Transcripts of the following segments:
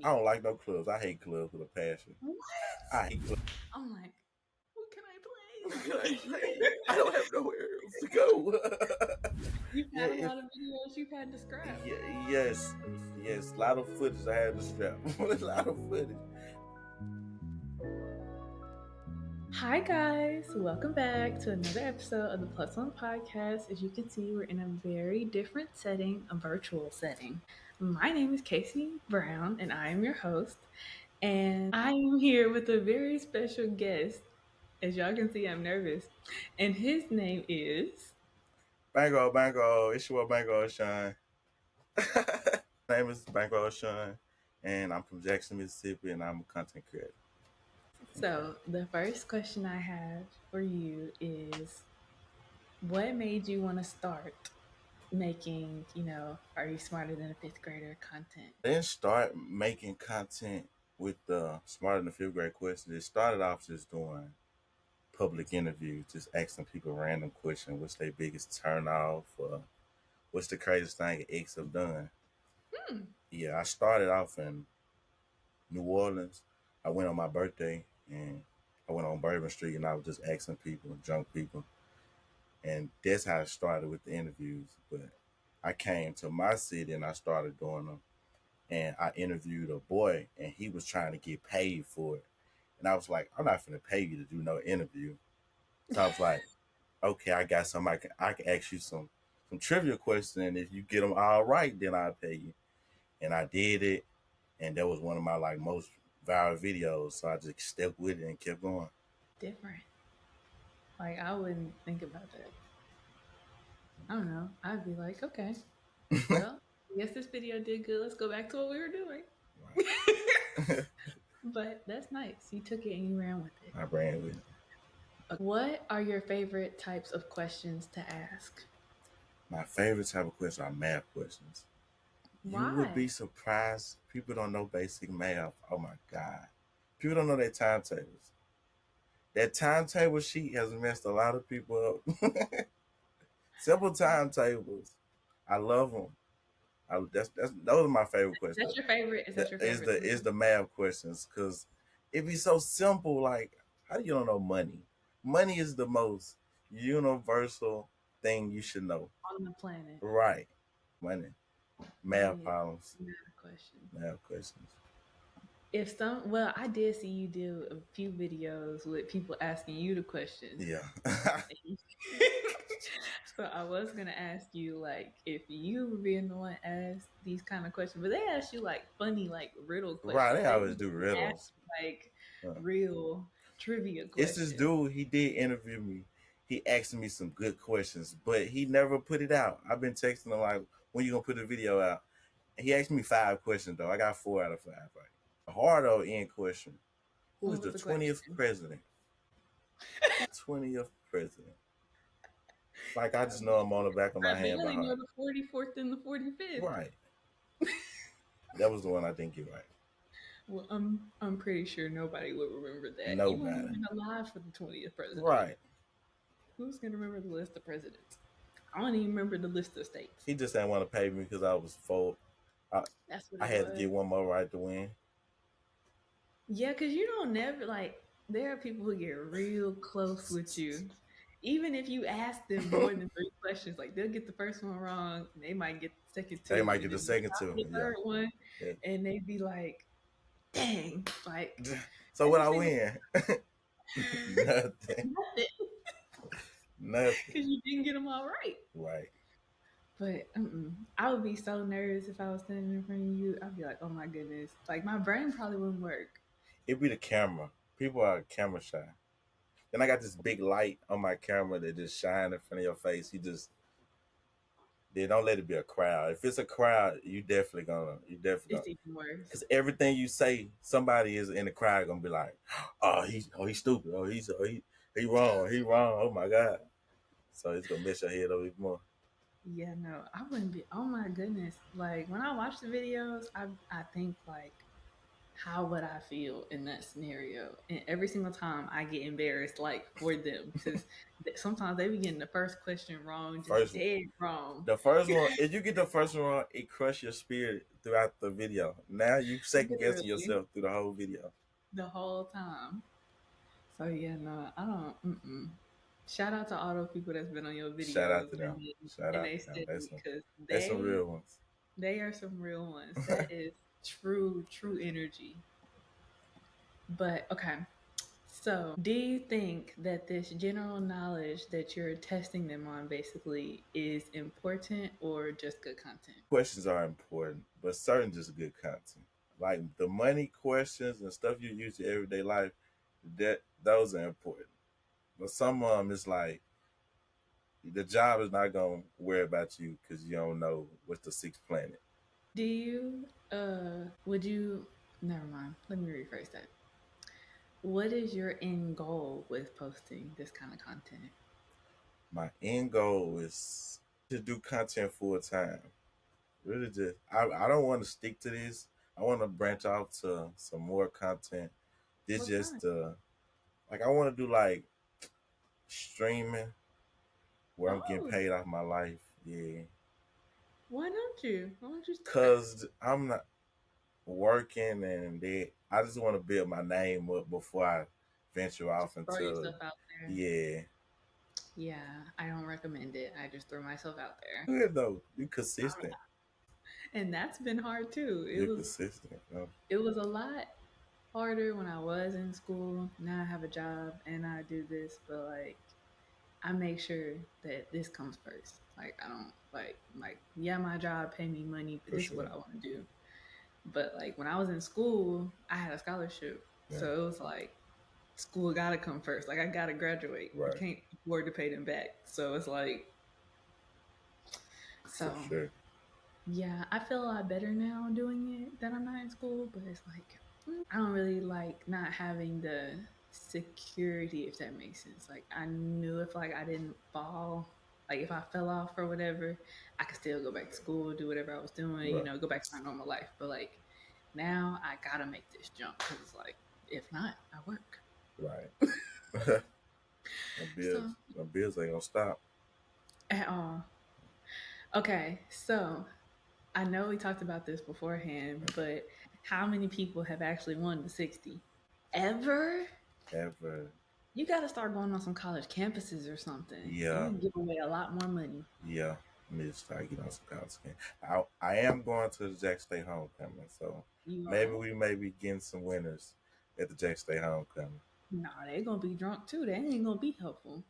I don't like no clubs. I hate clubs with a passion. What? I hate clubs. I'm like, what can I play? What can I play? I don't have nowhere else to go. You've Yeah, had a if lot of videos you've had to scrap. yes, a lot of footage I had to strap. A lot of footage. Hi guys, welcome back to another episode of the Plus One Podcast. As you can see, we're in a very different setting, a virtual setting. My name is Casey Brown, and I am your host. And I am here with a very special guest. As y'all can see, I'm nervous. And his name is. Bango, bango. It's your boy Bango Shawn. My name is Bango Shawn, and I'm from Jackson, Mississippi, and I'm a content creator. So, the first question I have for you is what made you want to start making, Are You Smarter Than a Fifth Grader content? I didn't start making content with the Smarter Than the Fifth Grade questions. It started off just doing public interviews, just asking people random questions. What's their biggest turn off? What's the craziest thing an ex have done? Yeah, I started off in New Orleans. I went on my birthday and I went on Bourbon Street and I was just asking people, drunk people. And that's how it started with the interviews. But I came to my city and I started doing them. And I interviewed a boy and he was trying to get paid for it. And I was like, I'm not finna pay you to do no interview. So I was like, okay, I got some. I can ask you some trivia questions, and if you get them all right, then I'll pay you. And I did it, and that was one of my most viral videos. So I just stuck with it and kept going. Different. Like, I wouldn't think about that. I don't know. I'd be like, okay, well, I guess this video did good. Let's go back to what we were doing. But that's nice. You took it and you ran with it. I ran with it. What are your favorite types of questions to ask? My favorite type of question are math questions. Why? You would be surprised. People don't know basic math. Oh my God. People don't know their timetables. That timetable sheet has messed a lot of people up. Simple timetables. I love them. Those are my favorite questions. That's your favorite? Is that your favorite? Is the math questions because it be so simple. Like, how do you don't know money? Money is the most universal thing you should know on the planet. Right, money, math problems, math questions. questions. I did see you do a few videos with people asking you the questions. Yeah. So I was gonna ask you if you were being the one asked these kind of questions, but they ask you funny riddle questions. Right, they always do riddles. Real trivia questions. It's this dude. He did interview me. He asked me some good questions, but he never put it out. I've been texting him when you gonna put the video out? He asked me 5 questions though. I got 4 out of 5 right. A hard end question. Who is the 20th president? 20th president. I just know I'm on the back of my hand. I know the 44th and the 45th. Right. That was the one I didn't get right. Well, I'm pretty sure nobody would remember that. Nobody. You weren't even alive for the 20th president. Right. Who's gonna remember the list of presidents? I don't even remember the list of states. He just didn't want to pay me because I was full. That's what I had to get one more right to win. Yeah, because you don't never there are people who get real close with you. Even if you ask them more than 3 questions, they'll get the first one wrong, and they might get the second 2. They might get the second 2. The third one, and they'd be like, "Dang!" So what I win? Nothing. Nothing. Because you didn't get them all right. Right. But I would be so nervous if I was standing in front of you. I'd be like, "Oh my goodness!" My brain probably wouldn't work. It'd be the camera. People are camera shy. Then I got this big light on my camera that just shine in front of your face. They don't let it be a crowd. If it's a crowd, you definitely gonna. It's even worse. Because everything you say, somebody is in the crowd gonna be like, "Oh, he's stupid. Oh, he wrong. He wrong. Oh my God." So it's gonna mess your head up even more. Yeah, no, I wouldn't be. Oh my goodness! When I watch the videos, I think how would I feel in that scenario? And every single time I get embarrassed, like for them, because sometimes they be getting the first question wrong, just First, dead wrong, the first one, if you get the first one wrong, it crush your spirit throughout the video. Now you second guessing literally yourself through the whole video. the whole time. So yeah, no, I don't. Mm-mm. Shout out to all those people that's been on your Shout out videos to and them. Shout and out they to them. steady because That's some real ones. they are some real ones. That is true energy. But okay, so do you think that this general knowledge that you're testing them on basically is important or just good content? Questions are important, but certain just good content. Like the money questions and stuff you use in your everyday life, that those are important. But some of them is like the job is not gonna worry about you because you don't know what's the sixth planet. Do you would you never mind. Let me rephrase that. What is your end goal with posting this kind of content? My end goal is to do content full time. Really, just I don't want to stick to this. I want to branch out to some more content. This What kind? just like I want to do like streaming where I'm getting Oh, paid off my life. Yeah, why don't you? Why don't you start? cause I'm not working and I just want to build my name up before I venture Just off throw into yourself out there. yeah. Yeah, I don't recommend it. I just throw myself out there. Good though. You consistent. And that's been hard too. You're consistent. You know? It was a lot harder when I was in school. Now I have a job and I do this, but like I make sure that this comes first. Like I don't like yeah, my job pay me money, but For this is sure. what I want to do. But like when I was in school, I had a scholarship. Yeah. So it was like school gotta come first. Like I gotta graduate. I Right. can't afford to pay them back. So it's like For so sure. yeah, I feel a lot better now doing it that I'm not in school, but it's like I don't really like not having the security if that makes sense. Like I knew if like I didn't fall, like if I fell off or whatever, I could still go back to school, do whatever I was doing, Right. go back to my normal life. But like now I gotta make this jump because it's like if not, I work. Right. So My bills ain't gonna stop. at all. Okay, so I know we talked about this beforehand, but how many people have actually won the 60? Ever? Ever. You got to start going on some college campuses or something. You Yeah. can give away a lot more money. Yeah. I need to start getting on some college game. I am going to the Jack State homecoming, so You maybe are? we may be getting some winners at the Jack State homecoming. Nah, they going to be drunk too. They ain't going to be helpful.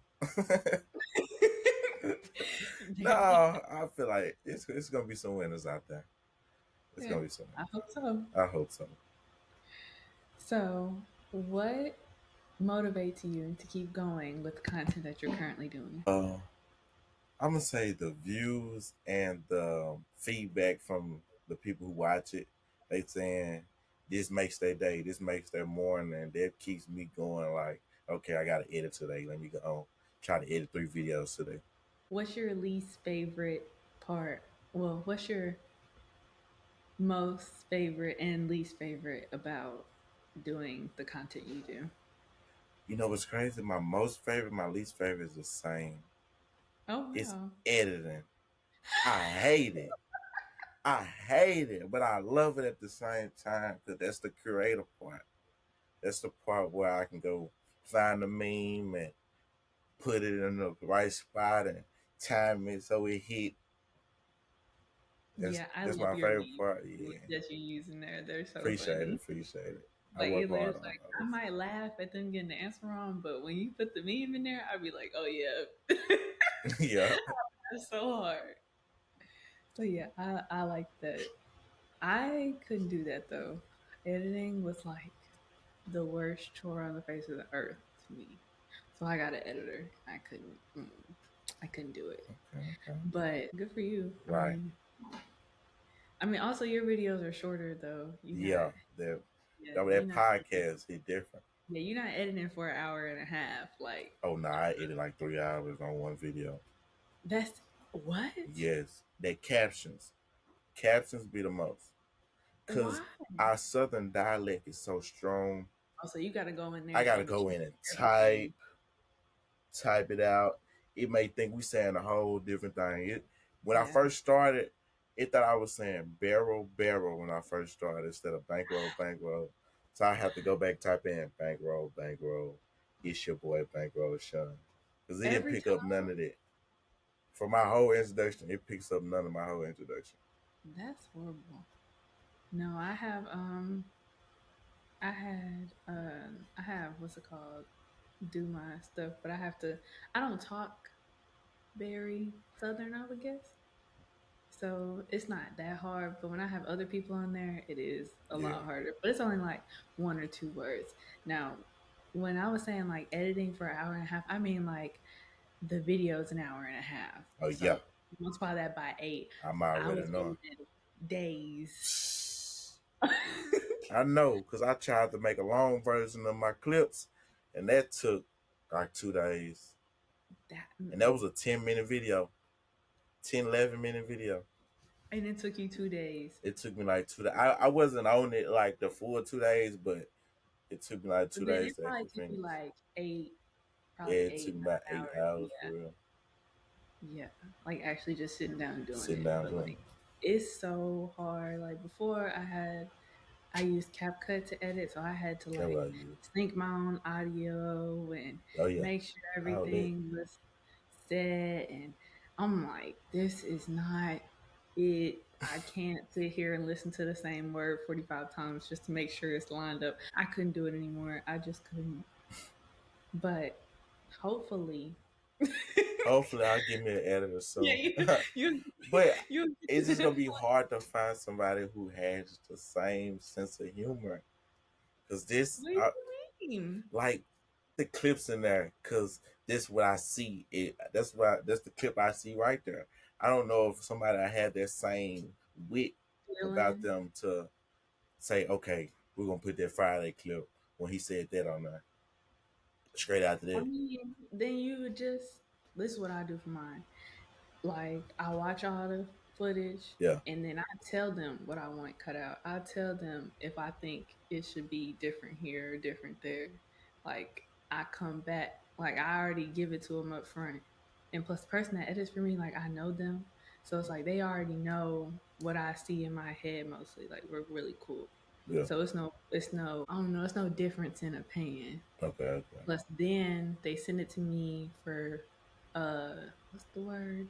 No, They, I feel like it's gonna be some winners out there. It's yeah, gonna be some I winners. hope so. I hope so. So, what motivates you to keep going with the content that you're currently doing? Uh, I'm gonna say the views and the feedback from the people who watch it. They saying this makes their day, this makes their morning, and that keeps me going. Like, okay, I gotta edit today. Let me go on, try to edit 3 videos today. What's your least favorite part? Well, what's your most favorite and least favorite about doing the content you do? You know what's crazy? My most favorite, my least favorite is the same. Oh It's wow. editing. I hate it. I hate it, but I love it at the same time because that's the creative part. That's the part where I can go find a meme and put it in the right spot and time it so it hit. That's Yeah, I that's love my your favorite memes part. Yeah, that you use in there. They're so appreciate it, funny. appreciate it. I Like work hard it's on like I those. might laugh at them getting the answer wrong, but when you put the meme in there, I'd be like, oh yeah. Yeah, That's so hard. So yeah, I like that. I couldn't do that though. Editing was like the worst chore on the face of the earth to me. So I got an editor. I couldn't do it. okay, okay. But good for you. Right. I mean, also your videos are shorter though. Yeah, that Yeah, that podcast hit different. yeah, you're not editing for an hour and a half. Like Oh no, I edit like 3 hours on one video. that's what? Yes, that captions be the most. because Why? our southern dialect is so strong. Oh, so you got to go in I there gotta and go change in and everything. type it out. It may think we saying a whole different thing. When I Yeah. first started, it thought I was saying barrel when I first started instead of bankroll. So I have to go back type in bankroll. It's your boy bankroll Shawn, because it didn't Every pick up time. none of that. For my whole introduction, it picks up none of my whole introduction. That's horrible. No, I have what's it called? Do my stuff, but I don't talk very southern, I would guess. So it's not that hard, but when I have other people on there, it is a Yeah. lot harder. But it's only like one or two words. Now, when I was saying like editing for an hour and a half, I mean like the video's an hour and a half. Oh yeah, So multiply that by 8. I'm I already was knowing. getting it days. I know, because I tried to make a long version of my clips, and that took like 2 days. That And that was a 10-minute video, 11-minute video. and it took you 2 days. It took me like 2 days. I wasn't on it like the full 2 days, but it took me like So two then days it to probably actually took you finish. like Yeah, probably it took eight, me about 9 hours. 8 hours for Yeah. real. Yeah. Like actually just sitting down and doing Sitting it. down But doing like it's so hard. Like before I used CapCut to edit, so I had to it. That's what I like use. sync my own audio and Oh yeah, make sure all that. everything was set. And I'm like, this is not it. I can't sit here and listen to the same word 45 times just to make sure it's lined up. I couldn't do it anymore. I just couldn't. But hopefully, Hopefully, I'll give me an editor yeah, soon. you But you get it's to just that gonna be point. hard to find somebody who has the same sense of humor. Cause this, What do you mean? like the clips in there, cause this what I see. That's the clip I see right there. I don't know if somebody had that same wit about Feeling. them to say, okay, we're gonna put that Friday clip when he said that on there. Straight after I that, mean, then you would just. This is what I do for mine. Like I watch all the footage yeah, and then I tell them what I want cut out. I tell them if I think it should be different here or different there. Like I come back, like I already give it to them up front. And plus the person that edits for me, like I know them. So it's like they already know what I see in my head mostly. Like we're really cool. yeah, So I don't know, it's no difference in opinion. okay, Plus then they send it to me for what's the word?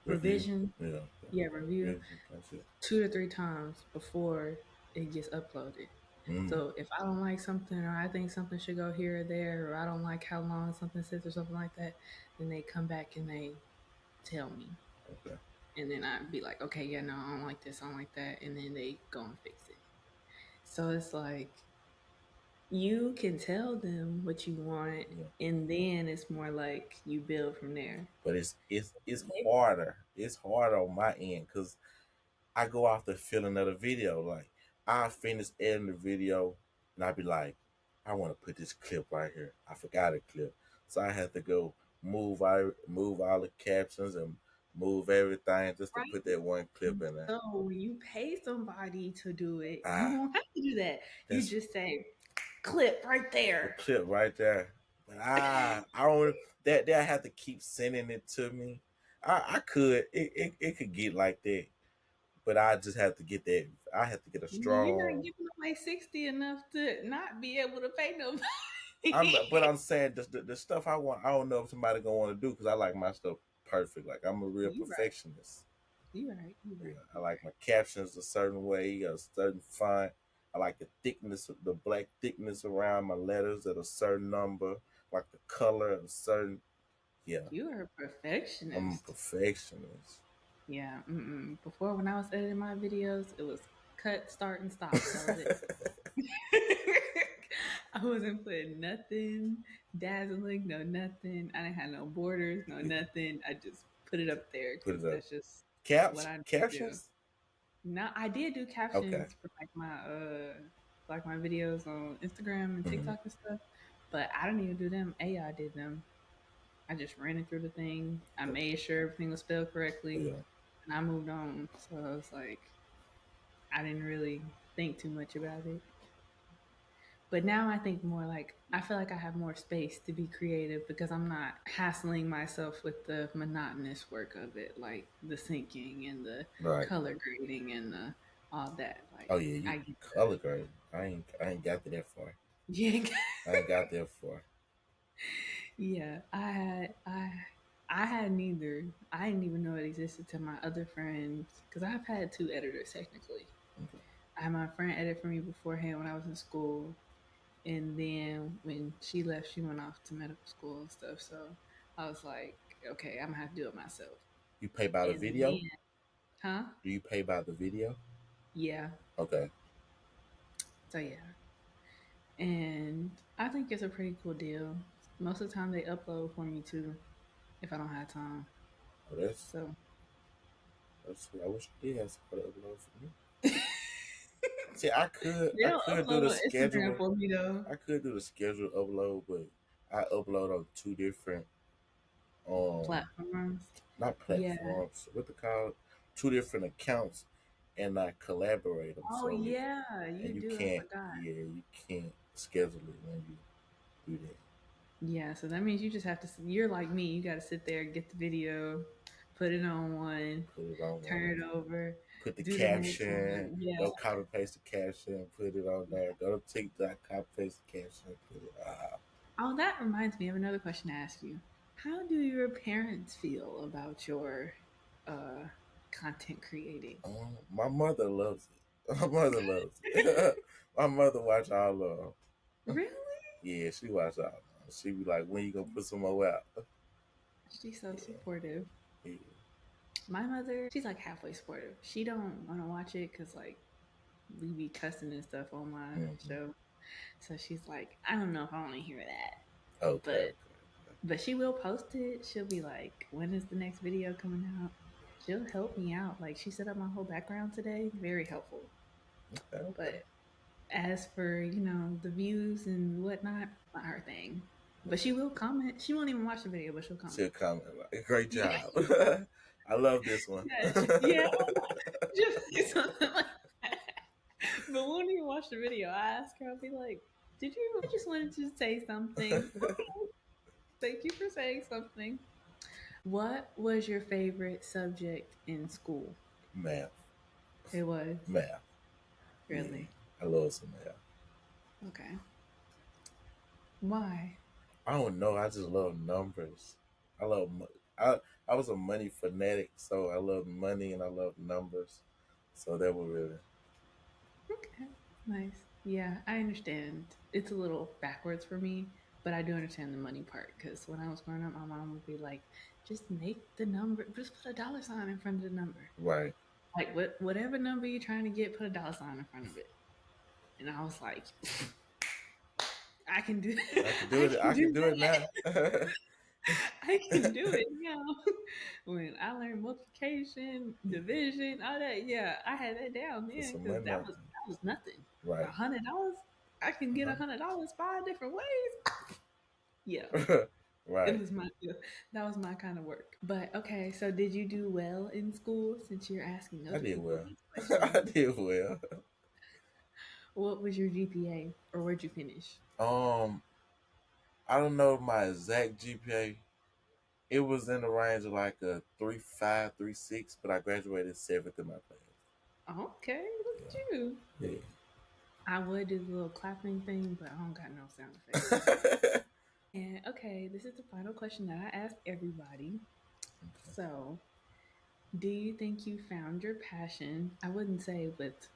review, Revision, yeah, yeah, review revision, that's it. 2 to 3 times before it gets uploaded. Mm, So if I don't like something or I think something should go here or there or I don't like how long something sits or something like that, then they come back and they tell me. okay, And then I'd be like, okay, yeah, no, I don't like this, I don't like that. And then they go and fix it. So it's like you can tell them what you want yeah. and then it's more like you build from there. But it's They harder. It's harder on my end because I go off the feeling of the video. Like I finish editing the video and I be like, I want to put this clip right here. I forgot a clip, so I had to go move all the captions and move everything just to put right. that one clip in there. So when you pay somebody to do it, you Ah, don't have to do that. You that's just say clip right the there. clip right there. But I don't. That they have to keep sending it to me. I could it could get like that, but I just have to get that. I have to get a You're not strong. giving away 60 enough to not be able to pay nobody. But I'm saying the stuff I want. I don't know if somebody gonna want to do because I like my stuff perfect. Like I'm a real You right. perfectionist. You right. You Yeah, right. I You like my captions a certain way, a certain font. I like the thickness, the black thickness around my letters at a certain number. Like the color at a certain. Yeah, you are a I'm a perfectionist. perfectionist. Yeah. Mm-mm. Before when I was editing my videos, it was cut, start, and stop. That was it. I wasn't putting nothing dazzling, no nothing. I didn't have no borders, no nothing. I just put it up there Put it because up. that's just what Caps I do. captions. Now I did do Okay. captions for like my videos on Instagram and Hmm. TikTok and stuff, but I didn't even do them. AI did them. I just ran it through the thing. I made sure everything was spelled correctly, Yeah. and I moved on. So I was like, I didn't really think too much about it. But now I think more like I feel like I have more space to be creative because I'm not hassling myself with the monotonous work of it, like the syncing and the Right. color grading and the all that. Like Oh yeah, you I get color grade. I ain't got to that far. yeah, I ain't got that far. yeah. I had neither. I didn't even know it existed to my other friends because I've had two editors technically. Okay. I had my friend edit for me beforehand when I was in school, and then when she left, she went off to medical school and stuff. So I was like, okay, I'm gonna have to do it myself. You pay by the And video? then, huh? Do you pay by the video? Yeah. Okay. So yeah, and I think it's a pretty cool deal. Most of the time, they upload for me too if I don't have time. Well, So that's I wish I did have somebody to upload for me. they See, I don't could do upload the on Instagram schedule. for me though. I could do the schedule upload, but I upload on two different um Platforms. not Yeah. platforms. What they call two different accounts, and I collaborate them. Oh So yeah, and you you do. I can't, forgot. yeah, you can't schedule it when you do that. Yeah, so that means you just have to. You're like me. You got to sit there, get the video, put it on one, Put it on one. turn it over, Put the do the next caption. one. Yeah. Go copy paste the caption. Put it on there. Go to TikTok. Copy paste the caption. Put it. Oh, that reminds me of another question to ask you. How do your parents feel about your uh, content creating? My mother loves it. My mother loves it. My mother watch all of them. Really? Yeah, she watch all of them. She be like, when you gonna put some more out? She's so Yeah, supportive. yeah. My mother, she's like halfway supportive. She don't want to watch it because like we be cussing and stuff on my Mm-hmm. show. So she's like, I don't know if I want to hear that, Okay, okay, but she will post it. She'll be like, when is the next video coming out? She'll help me out. Like she set up my whole background today. Very helpful. okay, But okay. as for, the views and whatnot, not her thing. But she will comment. She won't even watch the video, but she'll comment. She'll comment like, "Great Yeah. job. I love this one." Yeah. Yeah. Just say something like that. But we won't even watch the video. I ask her, I'll be like, did you I just wanted to say something? Okay. Thank you for saying something. What was your favorite subject in school? Math, It was math. Yeah, really I love some math. okay. Why? I don't know. I just love numbers. I love. I was a money fanatic, so I love money and I love numbers. So that was really Okay, nice. Yeah, I understand. It's a little backwards for me, but I do understand the money part because when I was growing up, my mom would be like, "Just make the number. Just put a dollar sign in front of the number. right. Like whatever number you're trying to get, put a dollar sign in front of it." And I was like, "I can do. I can do I it. can I can do do it now. I can do it now. When I learned multiplication, division, all that, yeah, I had that down Put then some because money that on was nothing. it. $100, I can get Right. $100 5 different ways. Yeah, it Right. was my that was my kind of work. But okay, so did you do well in school? Since you're asking I other did people well. these I questions, did well. what was your GPA or where'd you finish? Um, I don't know my exact GPA. It was in the range of like a 3.5, 3.6, but I graduated seventh in my class. Okay, look at you. Yeah. I would do the little clapping thing, but I don't got no sound effects. Yeah. And okay, this is the final question that I ask everybody. So, do you think you found your passion? I wouldn't say with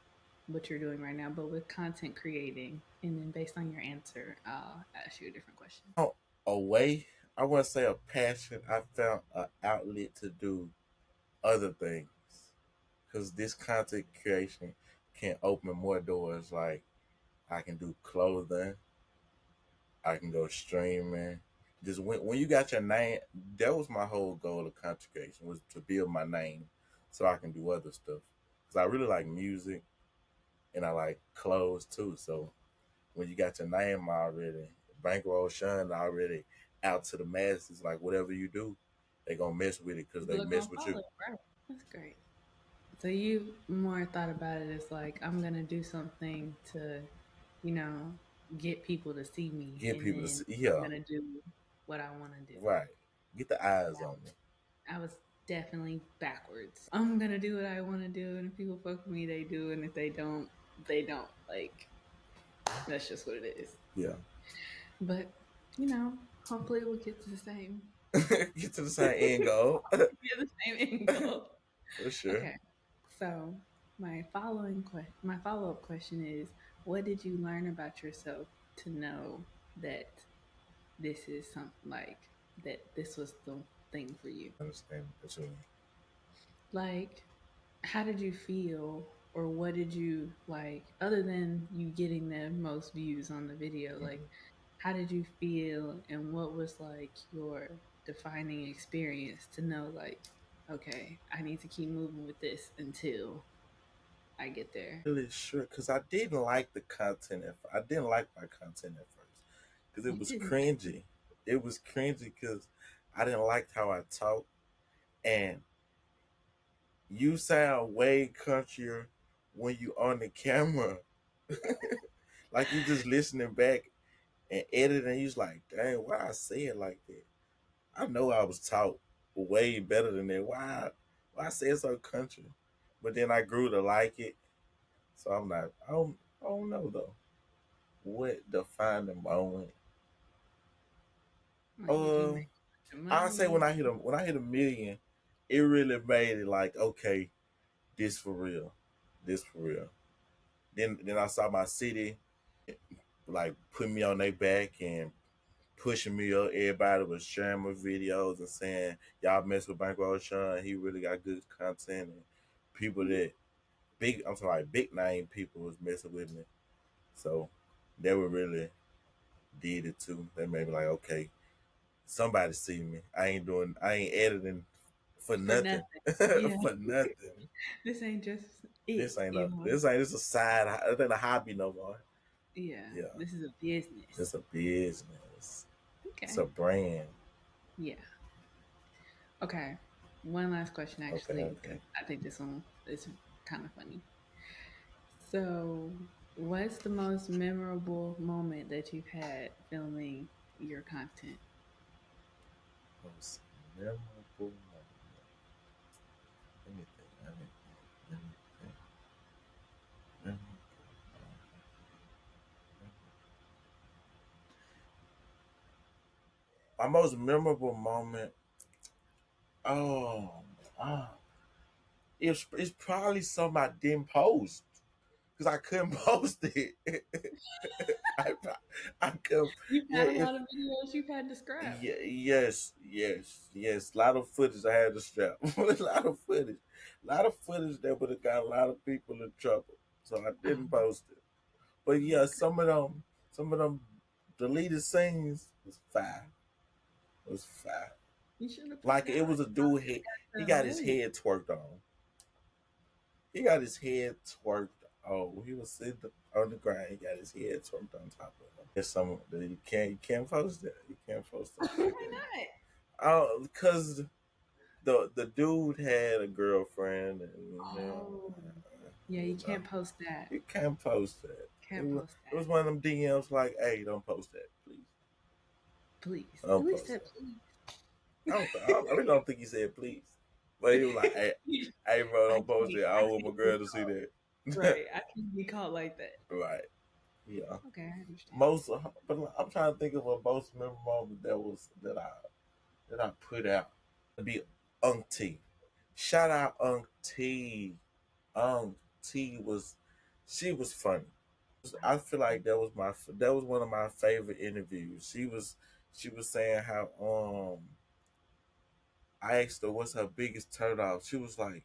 what you're doing right now, but with content creating. And then based on your answer, I'll ask you a different question. Oh, a way, I wouldn't say a passion. I found an outlet to do other things because this content creation can open more doors. Like I can do clothing, I can go streaming. Just when you got your name, that was my whole goal of content creation was to build my name, so I can do other stuff. Cause I really like music and I like clothes too. So when you got your name already, bankroll Shawn already out to the masses, like whatever you do, they gonna mess with it because People they are mess gonna with you. follow, right? That's great. So you more thought about it as like I'm gonna do something to, you know, get people to see me, Get and people to then see. I'm Yeah, gonna do what I want to do. right. Get the eyes on me. I was definitely backwards. I'm gonna do what I want to do, and if people fuck with me, they do, and if they don't, they don't. Like that's just what it is. Yeah. But hopefully we'll get to the same, Get to the same end goal. get the same end goal. For sure. Okay, so my follow up question is, what did you learn about yourself to know that this is something like that? This was the thing for you. Understand what you mean. Like, how did you feel, or what did you like, other than you getting the most views on the video? Like, Hmm. how did you feel, and what was like your defining experience to know, like, okay, I need to keep moving with this until I get there? Really sure, because I didn't like the content. I didn't like my content at first because it You was didn't. cringy. It was cringy because I didn't like how I talk, and you sound way countrier when you on the camera. Like you just listening back and editing. You's like, dang, why I say it like that? I know I was taught way better than that. Why I say it so country? But then I grew to like it, so I'm not. I don't know though. What defined the moment? Like, did you Uh, make a bunch of I say money? when I hit a million, it really made it like okay, this for real, this for real. Then I saw my city like putting me on their back and pushing me up. Everybody was sharing my videos and saying, "Y'all mess with Bankroll Shawn. He really got good content." And people Mhm. that I'm talking like big name people was messing with me. So they were really did it too. They made me like, okay, somebody see me. I ain't editing for For nothing. nothing. Yeah. For nothing. This ain't just it. This a side. It ain't a hobby no more. Yeah, Yeah, this is a business. it's a business. It's Okay. a brand. Yeah. Okay. One last question, Okay, actually, okay. because I think this one is kind of funny. So, what's the most memorable moment that you've had filming your content? Most memorable moment. Let me think. Let me think. Let me think. Memorable moment. My most memorable moment. Oh, ah, it's probably something I didn't post because I couldn't post it. I I could. You've Yeah, had a if lot of videos you've had to scrap. yeah, yes. A lot of footage I had to strap. A lot of footage that would have got a lot of people in trouble. So I didn't Oh, post it. But yeah, okay. some of them deleted scenes was fire. It was fire. You should have put it Like it out. was a dude. He The got his million. head twerked on. He got his head twerked. Oh, he was sitting on the ground. He got his head twerked on top of him. There's some that you can't post that. You can't post stuff Why like that. not? Oh, because the dude had a girlfriend, and Oh, yeah, you you know can't post that. you can't post that. Can't post It was that. one of them DMs like, "Hey, don't post that, please. Please. At Don't least post that that." please. I really don't think he said please, but he was like, "Hey, bro, I don't post it. I I don't want my can't be girl to see caught. that." Right. I can't be caught like that. Right? Yeah. Okay, I understand. Most, but I'm trying to think of a most memorable moment that I put out. It'd be Unk T. Shout out Unk T. Unk T was she was funny. I feel like that was one of my favorite interviews. She was saying how I asked her what's her biggest turnoff. She was like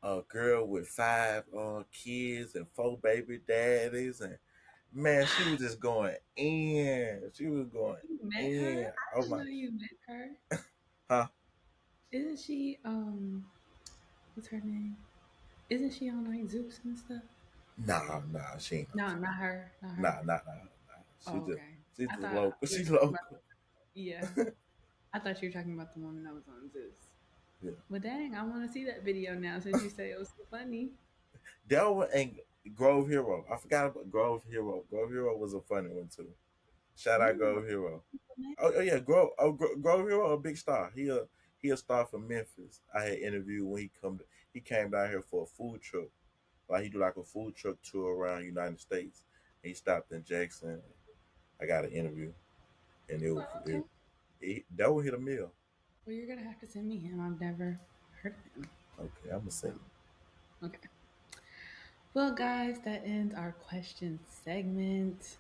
a girl with five kids and four baby daddies, and man, she was just going in. She was going You met her? in. I Oh didn't my, know you met her. huh? Isn't she what's her name? Isn't she on like Zeus and stuff? Nah, she ain't on No, Zoom. not her. Not her. Nah. She Oh, okay. she's I just thought local. we were She's talking about local. yeah. I thought you were talking about the woman that was on Zeus. Yeah. Well, dang, I want to see that video now since you say it was so funny. Delva and Grove Hero. I forgot about Grove Hero. Grove Hero was a funny one too. Shout out Ooh, Grove Hero. Oh yeah, Grove Hero a big star. He a star from Memphis. I had interviewed when he came down here for a food truck. Like he do like a food truck tour around United States. He stopped in Jackson. I got an interview, and oh, okay. that would hit a mill. Well, you're gonna have to send me him. I've never heard of him. Okay, I'm gonna So, say okay. Well, guys, that ends our question segment.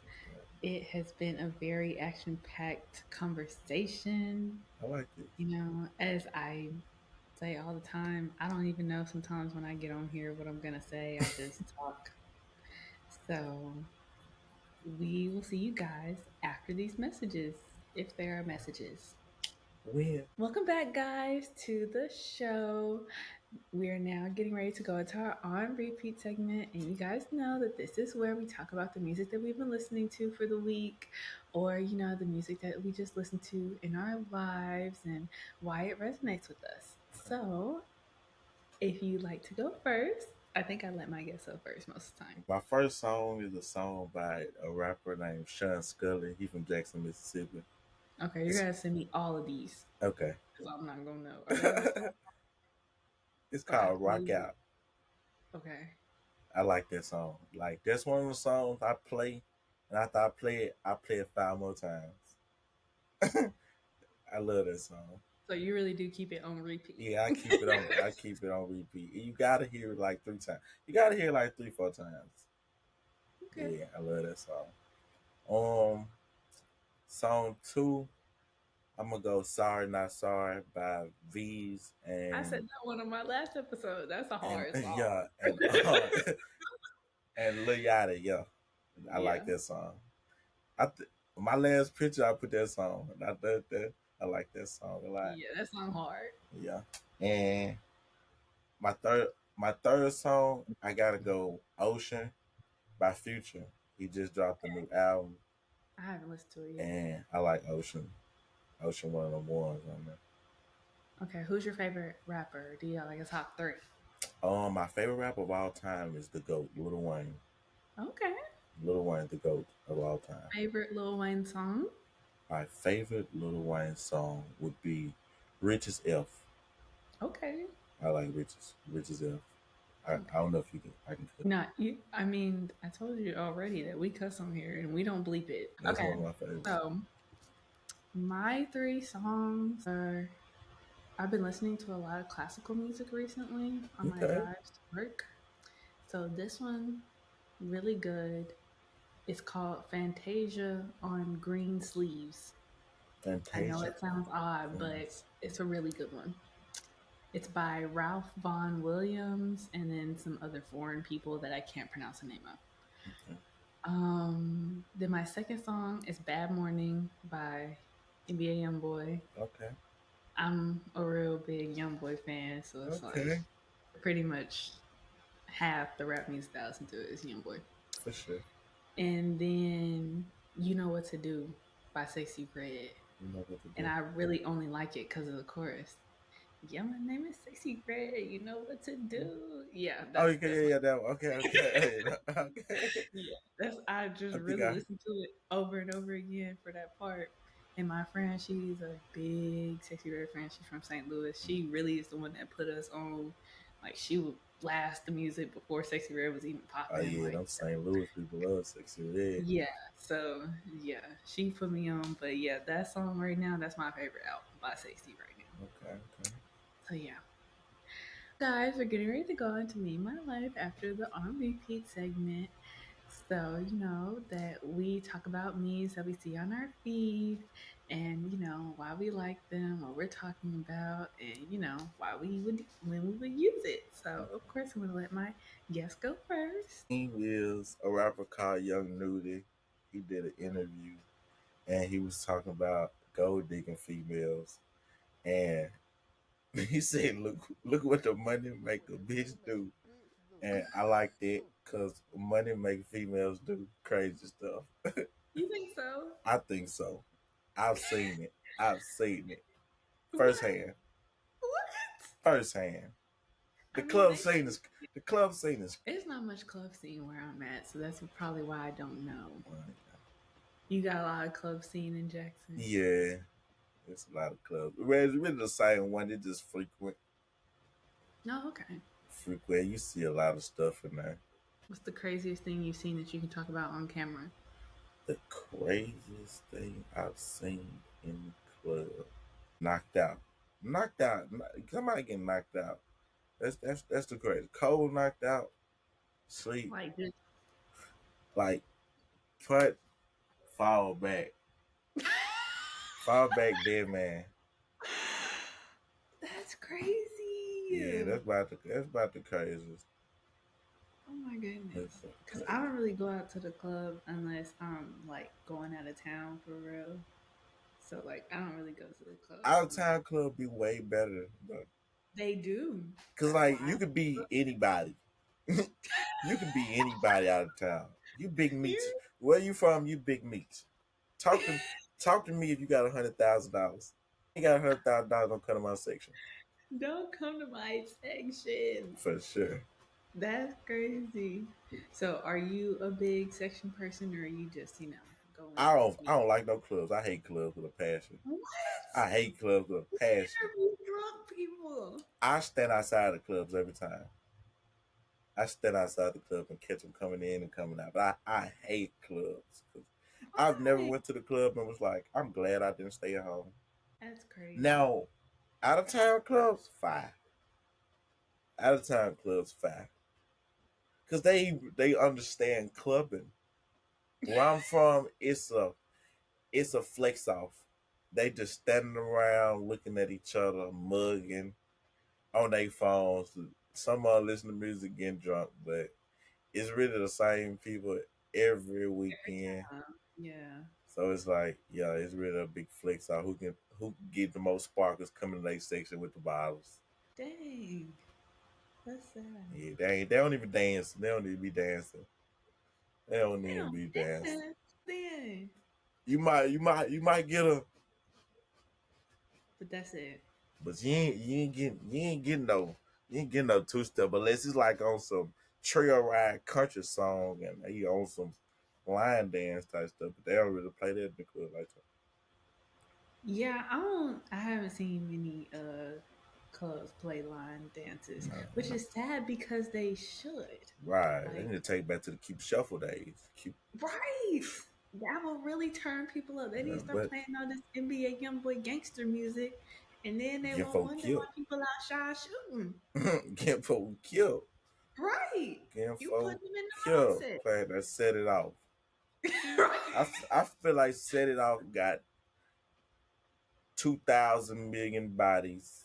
It has been a very action-packed conversation. I like this. As I say all the time, I don't even know sometimes when I get on here what I'm gonna say. I just talk. So we will see you guys after these messages, if there are messages. When Welcome back, guys, to the show. We are now getting ready to go into our on repeat segment. And you guys know that this is where we talk about the music that we've been listening to for the week, or, the music that we just listen to in our lives and why it resonates with us. So, if you'd like to go first, I think I let my guests go first most of the time. my first song is a song by a rapper named Shawn Scully. He from Jackson, Mississippi. Okay, you're It's going to send me all of these okay. because I'm not going to know. Are they on Spotify It's or called Apple Rock Music? Out. Okay. I like that song. Like that's one of the songs I play, and after I play it 5 more times. I love that song. So you really do keep it on repeat. Yeah, I keep it on. I keep it on repeat. You gotta hear it like 3 times. You gotta hear it like 3, 4 times. Okay. Yeah, I love that song. Um, Song two, I'm gonna go "Sorry Not Sorry" by V's I said that one on my last episode. That's a and hard song. yeah and Lil Yachty. Yeah, I like Yeah. that song. My last picture, I put that song. I like that song a lot. Yeah, that song hard. Yeah, and my third song, I gotta go "Ocean" by Future. He just dropped a new album, I haven't listened to it yet. and I like Ocean. Ocean, one of the ones on there. Okay, who's your favorite rapper? Do you have like a top three? My favorite rapper of all time is the GOAT, Lil Wayne. Okay. Lil Wayne, the GOAT of all time. Favorite Lil Wayne song? My favorite Lil Wayne song would be "Rich as F." Okay. I like Rich as F. I Okay. don't know if you can. I can cut. Not you. I mean, I told you already that we cuss on here and we don't bleep it. That's Okay. one of my favorites. So my three songs are. I've been listening to a lot of classical music recently on my Okay, drives to work. So this one really good. It's called Fantasia on Green Sleeves. I know Fantasia it sounds odd, but Greens. it's a really good one. It's by Ralph Vaughan Williams and then some other foreign people that I can't pronounce the name of. Okay, Then my second song is Bad Morning by NBA Youngboy. okay, I'm a real big Youngboy fan, so it's like okay, pretty much half the rap music that I listen to is Youngboy. for sure. And then You Know What to Do by Sexy Red. You know what to And do. I really only like it because of the chorus. Yeah, my name is Sexy Red. You know what to do. Yeah, Oh, that's yeah, my yeah, that one. Okay, okay, okay. yeah. That's I just I think really I. listen to it over and over again for that part. And my friend, she's a big Sexy Red fan. She's from St. Louis. She really is the one that put us on. Like she would blast the music before Sexy Red was even Oh popping. yeah, Like them St. Louis people love Sexy Red. yeah. So yeah, she put me on. But yeah, that song right now, that's my favorite album by Sexy right now. Okay, okay. So yeah. Guys, we're getting ready to go into Me My Life after the on repeat segment. So, that we talk about memes that we see on our feed and, why we like them, what we're talking about, and, why when we would use it. So, of course, I'm going to let my guest go first. He is a rapper called Young Nudie. He did an interview and he was talking about gold digging females, and he said, look what the money make a bitch do." And I like that because money make females do crazy stuff. You think so? I think so. I've seen it. I've seen it What? firsthand. What? firsthand. The I mean, club they scene is say the club scene is it's not much club scene where I'm at, so that's probably why I don't know. uh, You got a lot of club scene in Jackson. yeah, it's a lot of clubs. Well, it's really the same one. They just No, okay. frequent. You see a lot of stuff in there. What's the craziest thing you've seen that you can talk about on camera? The craziest thing I've seen in the club. Knocked out. Knocked out. Somebody getting knocked out. That's the crazy. Cold knocked out. Sleep. Like just Like put fall back. Fall back dead man. that's crazy. Yeah, that's about the craziest. Oh my That's goodness. about the Cause I craziest. don't really go out to the club unless I'm like going out of town for real. So like I don't really go to the club Out of unless town club be way better. they do. Cause That's like why you could be anybody. You can be anybody out of town. You big meats. you Where you from? You big meats. Talk to talk to me if you got $100,000. You got $100,000, don't cut in my section don't come to my section. for sure. That's crazy. So are you a big section person or are you just, going I to don't I be don't like no clubs. I hate clubs with a passion. what? I hate clubs with a passion. Interview drunk people. I stand outside the clubs every time. I stand outside the club and catch them coming in and coming out. But I hate clubs. 'Cause I've never Why? went to the club and was like, I'm glad I didn't stay at home. That's crazy. Now, out of town clubs, fine. Out of town clubs, fine. Cause they understand clubbing. Where I'm from, it's a flex off. They just standing around looking at each other, mugging on their phones. Some are listening to music, getting drunk, but it's really the same people every Every weekend. time. Yeah. So it's like, yeah, it's really a big flex out who can get the most sparkles coming to their section with the bottles. Dang. That's sad. Yeah, they don't even dance. They don't even be dancing. They don't They even don't be dancing. dance then. You might get a, But that's it. but you ain't getting no two step unless it's like on some trail ride country song and you on some line dance type stuff. But they don't really play that in the club like that. Yeah, I haven't seen many clubs play line dances, which is sad because they should. Right. They Like, need to take back to the keep shuffle days. Keep right. That will really turn people up. They need to start but playing all this NBA YoungBoy gangster music, and then they get won't folk wonder why killed. people outside shooting. Get folk killed. Right. Get You put folk them in killed. the Playing that set it off. mindset. Right. I feel like set it off got 2,000 million bodies.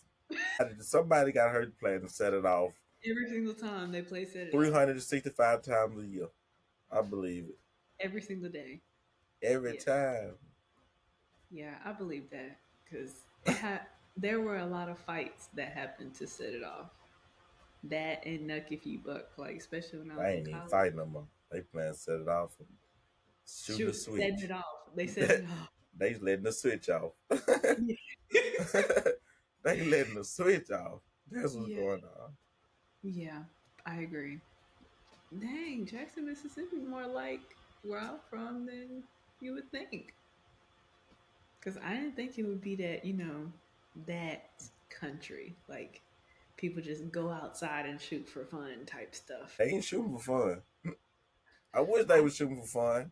Somebody got hurt playing to set it off Every single time they play Set It Off. 365 times a year. I believe it. Every single day. Every Yeah. time. Yeah, I believe that because it had there were a lot of fights that happened to Set It Off. That and Nuck If You Buck, like especially when I I was in ain't even college. fighting no more. They playing set it off and shooting the Shoot, setting switch. it off. They set it off. They letting the switch off. Yeah. They letting the switch off. That's what's Yeah. going on. Yeah, I agree. Dang, Jackson, Mississippi, more like where I'm from than you would think. Because I didn't think it would be that, that country. Like people just go outside and shoot for fun type stuff. They ain't shooting for fun. I wish they I was shooting for fun.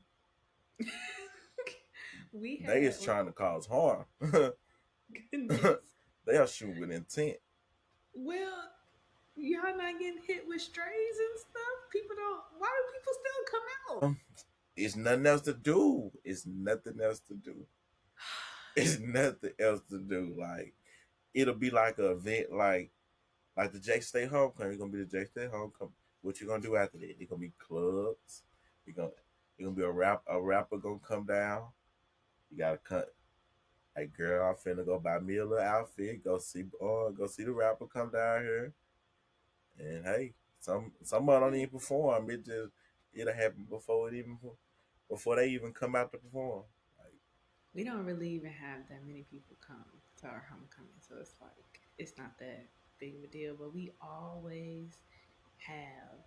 we They had is well, trying to cause harm. goodness. They are shooting with intent. Well, y'all not getting hit with strays and stuff. People don't. Why do people still come out? It's nothing else to do. It's nothing else to do. It's nothing else to do. Like it'll be like an event like the Jake State Homecoming. It's gonna be the Jake State Homecoming. What you gonna do after that? It's gonna be clubs. You gonna it's gonna be a rapper gonna come down. You gotta cut. Hey girl, I'm finna go buy me a little outfit. Go see the rapper come down here. And hey, somebody don't even perform. It'll happen before they even come out to perform. Like We don't really even have that many people come to our homecoming, so it's like it's not that. big of a deal, but we always have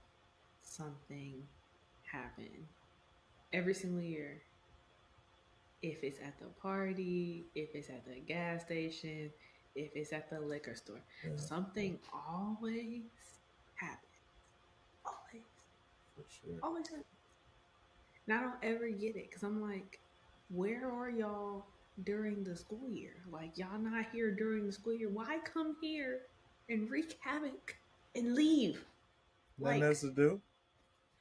something happen every single year. If it's at the party, if it's at the gas station, if it's at the liquor store, Yeah, something always happens. Always, for sure. always happens. And I don't ever get it because I'm like, where are y'all during the school year? Like, y'all not here during the school year. Why come here and wreak havoc and leave? Nothing Like, else to do.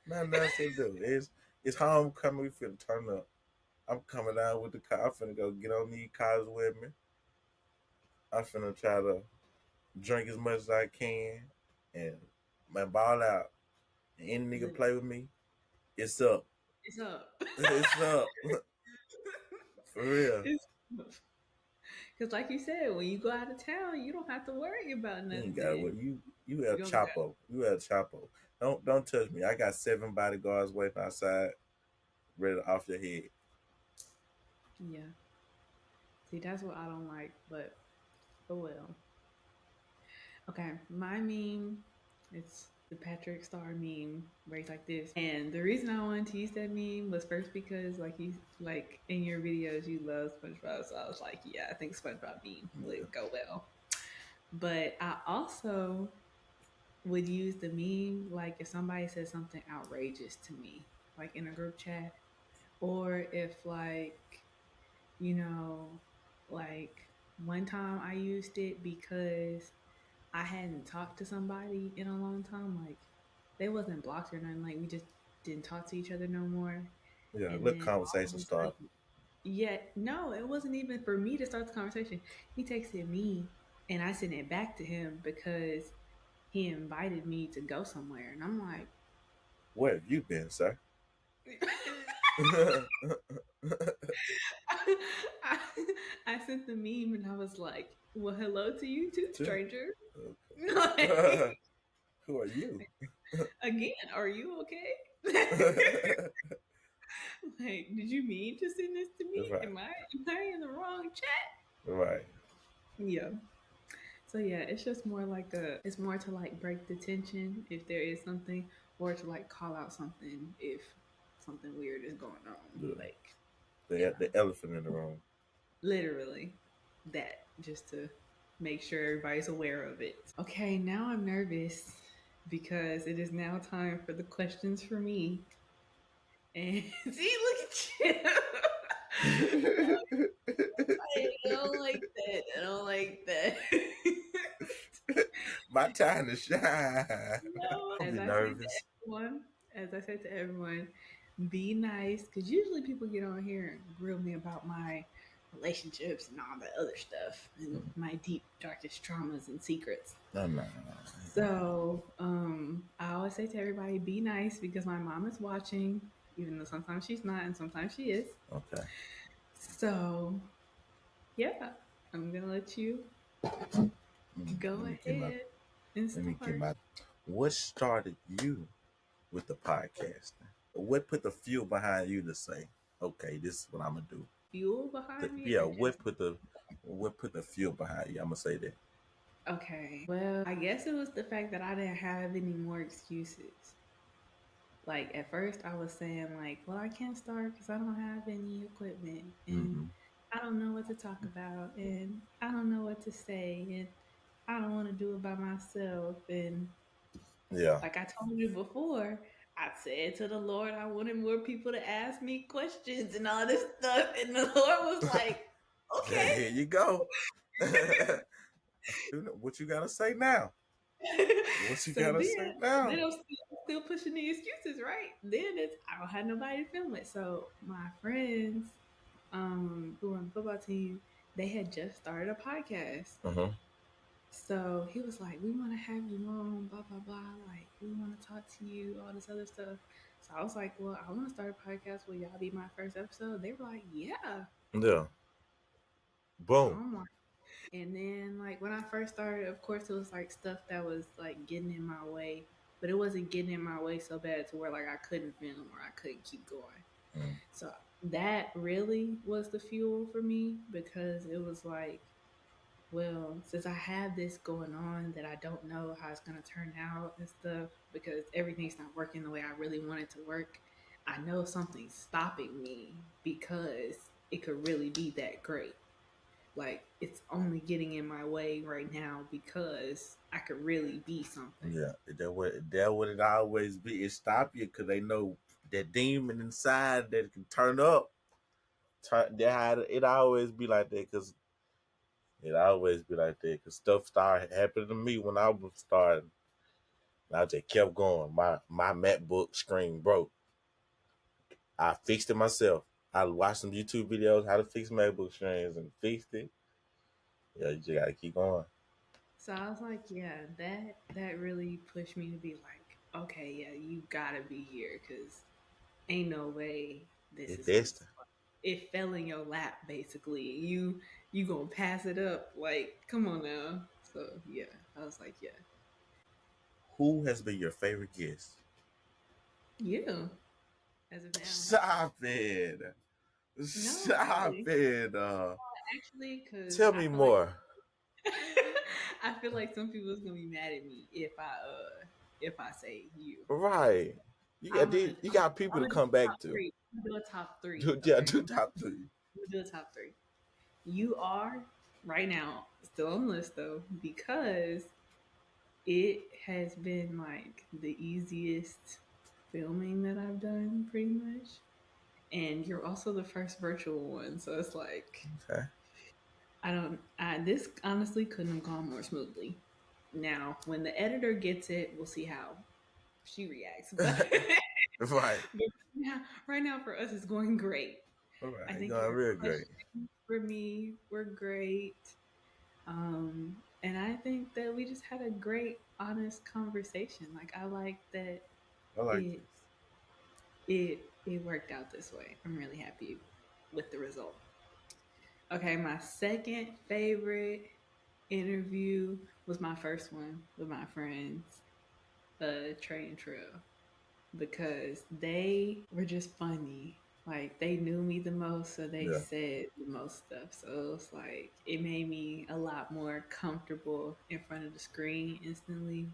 Nothing else to do. It's homecoming. We finna turn up. I'm coming down with the car. I'm finna go get on these cars with me. I'm finna try to drink as much as I can and man ball out. And any nigga literally, play with me, it's up. it's up. It's up. For real. It's because, like you said, when you go out of town, you don't have to worry about You ain't got nothing. what you have You don't got, Chapo. You have Chapo. Don't touch me. I got 7 bodyguards waiting outside, ready to off your head. yeah. See, that's what I don't like, but oh well. Okay, my meme, it's the Patrick Star meme where he's like this. And the reason I wanted to use that meme was first because like you like in your videos you love SpongeBob, so I was like, yeah, I think SpongeBob meme Yeah. would go well. But I also would use the meme like if somebody says something outrageous to me, like in a group chat, or if you know, like one time I used it because I hadn't talked to somebody in a long time. Like they wasn't blocked or nothing. Like we just didn't talk to each other no more. Yeah. And Let then all of conversation a start. sudden, yeah, no, it wasn't even for me to start the conversation. He texted me, and I sent it back to him because he invited me to go somewhere, and I'm like, Where have you been, sir? I, I sent the meme, and I was like, well, hello to you too, Too. stranger. Like, Okay. Who are you? again, are you okay? Like, did you mean to send this to me? Right. Am I in the wrong chat? Right. Yeah. So yeah, it's just more like it's more to like break the tension if there is something, or to like call out something if something weird is going on. Yeah. Like, yeah, The elephant in the room. literally that just to make sure everybody's aware of it. Okay, now I'm nervous because it is now time for the questions for me. And see, look at you. I don't like that. I don't like that. My time to shine. No, Don't as be I say to nervous. everyone, as I said to everyone, be nice because usually people get on here and grill me about my relationships and all the other stuff and my deep, darkest traumas and secrets. No, no, So, I always say to everybody, be nice because my mom is watching, even though sometimes she's not and sometimes she is. no. Okay. So, yeah, I'm gonna let you go Let me get my ahead and let me get start. my what started you with the podcast? What put the fuel behind you to say, okay, this is what I'm gonna do? Fuel behind me, Yeah, or just what put the fuel behind you? I'm gonna say that. okay? Well, I guess it was the fact that I didn't have any more excuses. Like at first, I was saying like, "Well, I can't start because I don't have any equipment, and Mm-hmm. I don't know what to talk about, and I don't know what to say, and I don't want to do it by myself." And Yeah. like I told you before, I said to the Lord, I wanted more people to ask me questions and all this stuff, and the Lord was like, "Okay." Here you go. What you gotta say now? What you So gotta say then now? I'm still pushing the excuses, right? Then it's I don't have nobody to film it. So my friends, who were on the football team, they had just started a podcast. Uh-huh. So he was like, "We want to have you on, blah blah blah. Like, we want to talk to you, all this other stuff." So I was like, "Well, I want to start a podcast. Will y'all be my first episode?" They were like, "Yeah." Yeah. So Boom. I'm like, and then like when I first started, of course it was like stuff that was like getting in my way, but it wasn't getting in my way so bad to where like I couldn't film or I couldn't keep going. Mm. So that really was the fuel for me because it was like Well, since I have this going on that I don't know how it's going to turn out and stuff because everything's not working the way I really want it to work, I know something's stopping me because it could really be that great. Like it's only getting in my way right now because I could really be something. Yeah, that what it always be. It stop you because they know that demon inside that can turn up. That how it always be like that because it always be like that because stuff started happening to me when I was starting. And I just kept going. My MacBook screen broke. I fixed it myself. I watched some YouTube videos how to fix MacBook screens and fixed it. Yeah, you just gotta keep going. So I was like, yeah, that really pushed me to be like, okay, yeah, you gotta be here because ain't no way this It is destined. just it fell in your lap basically. You gonna pass it up like come on now. So yeah, I was like, yeah, Who has been your favorite guest? yeah. As of now, Stop it. no, Stop really, it. actually, because Tell I me feel like more. I feel like some people's gonna be mad at me if I say you. Right. You got people I'm to gonna do come a back top to. three. I'm gonna do a top three. Do, yeah, Okay, do top three. we'll do a top three. You are right now still on the list though because it has been like the easiest filming that I've done pretty much. And you're also the first virtual one, so it's like Okay. this honestly couldn't have gone more smoothly. Now, when the editor gets it, we'll see how she reacts. But, Right. but right now for us, it's going great. I Right. think Going your real great. questions for me were great. And I think that we just had a great, honest conversation. Like I like that I like it this. it worked out this way. I'm really happy with the result. Okay, my second favorite interview was my first one with my friends, Trey and Trill, because they were just funny. Like they knew me the most, so they Yeah. said the most stuff. So it was like it made me a lot more comfortable in front of the screen instantly.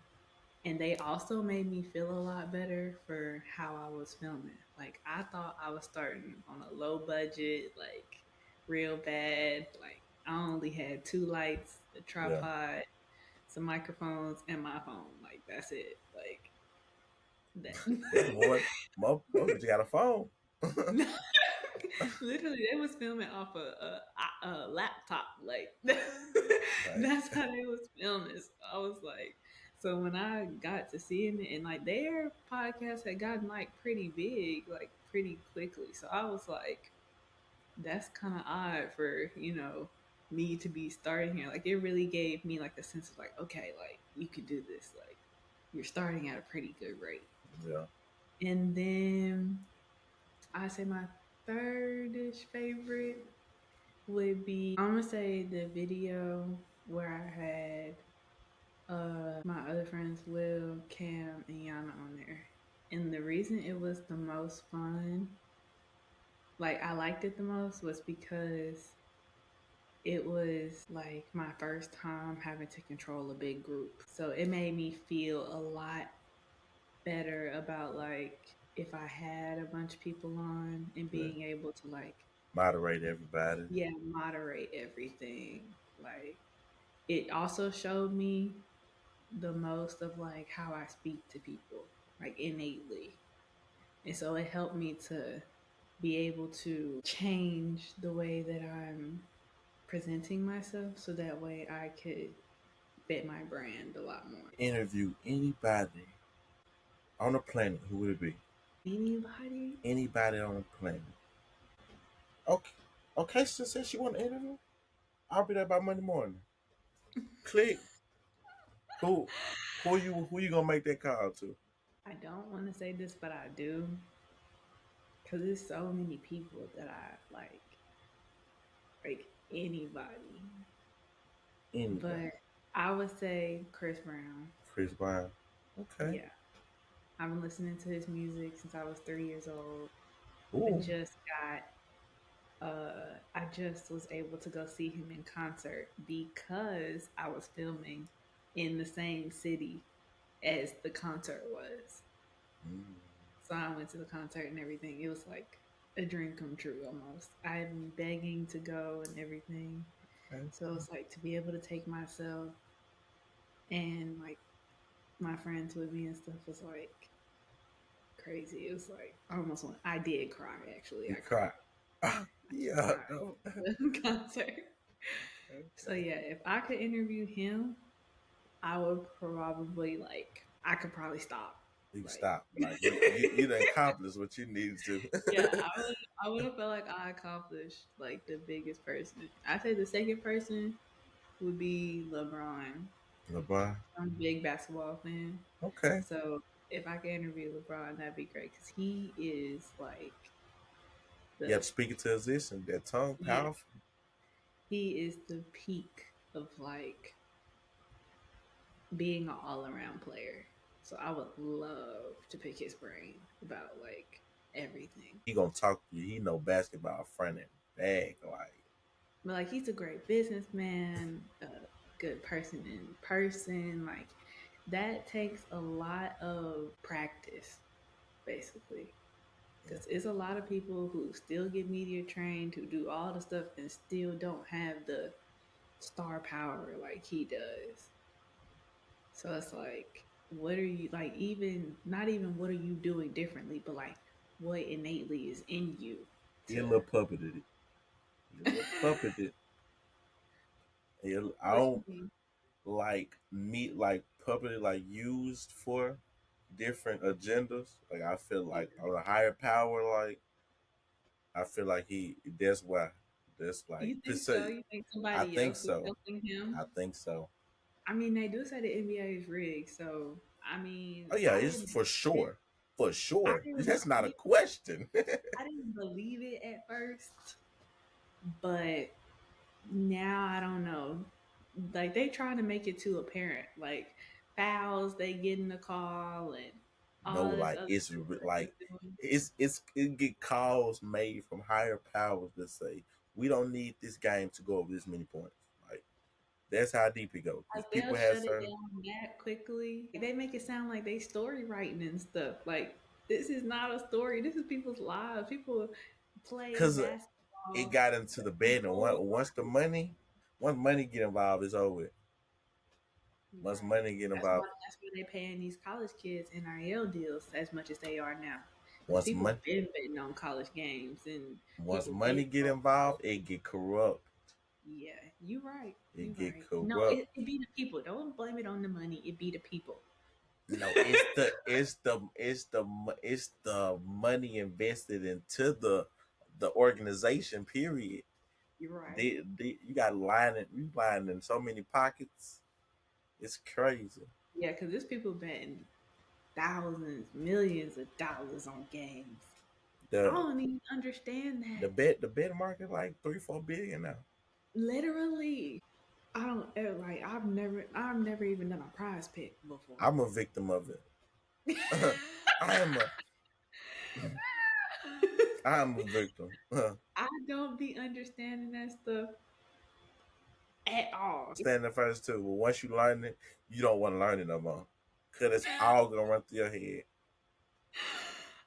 And they also made me feel a lot better for how I was filming. Like I thought I was starting on a low budget, like real bad. Like I only had two lights, a Yeah. tripod, some microphones, and my phone. Like that's it. Like that. Well, more because you got a phone. Literally, they was filming off a laptop. Like Right. that's how they was filming. So I was like, so when I got to seeing it, and like their podcast had gotten like pretty big, like pretty quickly. So I was like, that's kind of odd for me to be starting here. Like it really gave me like a sense of like, okay, like you could do this. Like you're starting at a pretty good rate. Yeah. And then I say my third-ish favorite would be I'm gonna say the video where I had my other friends Will, Cam, and Yana on there. And the reason it was the most fun, like I liked it the most, was because it was like my first time having to control a big group. So it made me feel a lot better about like if I had a bunch of people on and Yeah. being able to like Moderate everybody. yeah, moderate everything. Like it also showed me the most of like how I speak to people, like innately. And so it helped me to be able to change the way that I'm presenting myself so that way I could fit my brand a lot more. Interview anybody on the planet. Who would it be? Anybody? Anybody on the planet. Okay. Okay. So since you want to interview, I'll be there by Monday morning. Click. Who? Who you gonna make that call to? I don't want to say this, but I do because there's so many people that I like anybody. Anybody. But I would say Chris Brown. Chris Brown. Okay. Yeah. I've been listening to his music since I was 3 years old. I Ooh. just got I just was able to go see him in concert because I was filming in the same city as the concert was. Mm, So I went to the concert and everything. It was like a dream come true almost. I've been begging to go and everything. okay. So it's like to be able to take myself and like my friends with me and stuff was like crazy. It was like I almost went. I did cry actually. You I cry. cried. Yeah, Cried no. at the concert. So Okay. yeah, if I could interview him, I would probably like I could probably stop. You can Like stop. Like you done accomplished what you needed to. yeah, I would have felt like I accomplished like the biggest person. I say the second person would be LeBron. LeBron. I'm a big basketball fan. Okay. So if I could interview LeBron, that'd be great because he is like You have the to speak it to existence. That tongue yeah, powerful. he is the peak of like being an all around player. So I would love to pick his brain about like everything. He gonna talk to you. He know basketball front and back. Like But like he's a great businessman, a good person in person. Like that takes a lot of practice, basically. yeah, Because it's a lot of people who still get media trained, who do all the stuff and still don't have the star power like he does. So it's like, what are you like? Even not even what are you doing differently, but like what innately is in you he a to little puppeted it. He a little puppeted. I what you don't mean? like meat like puppeted like used for different agendas. Like I feel Yeah. like on a higher power. Like I feel like he. That's why. That's like. You think so? You think I somebody think else is so. helping I him? think so. I mean, they do say the NBA is rigged, so I mean, Oh yeah, it's for sure. For I sure. didn't, That's not a yeah, question. I didn't believe it at first, but now I don't know. Like they trying to make it too apparent, like fouls they get in the call and No, all this like other it's stuff that like they're doing. it get calls made from higher powers that say we don't need this game to go over this many points. Like that's how deep it goes. Because Like they'll people have shut it certain down that quickly. They make it sound like they story writing and stuff. Like this is not a story. This is people's lives. People play because it basketball got into the their bed and whole once money get involved, it's over. With. Once right. money get That's why involved, that's why they're paying these college kids NIL deals as much as they are now. Because once people money been betting on college games and once people money been get doing involved, college. it get corrupt. Yeah, you right. It You get right. No, corrupt. it be the people. Don't blame it on the money. It be the people. No, it's the money invested into the organization. Period. You're right. You got you lying in so many pockets. It's crazy. Yeah, because there's people betting thousands, millions of dollars on games. I The don't even understand that. the bet market like 3-4 billion now. Literally, I don't like. I've never even done a prize pick before. I'm a victim of it. I am a I am a victim. I don't be understanding that stuff at all. Stand the first two, but once you learn it, you don't want to learn it no more. Cause it's all gonna run through your head.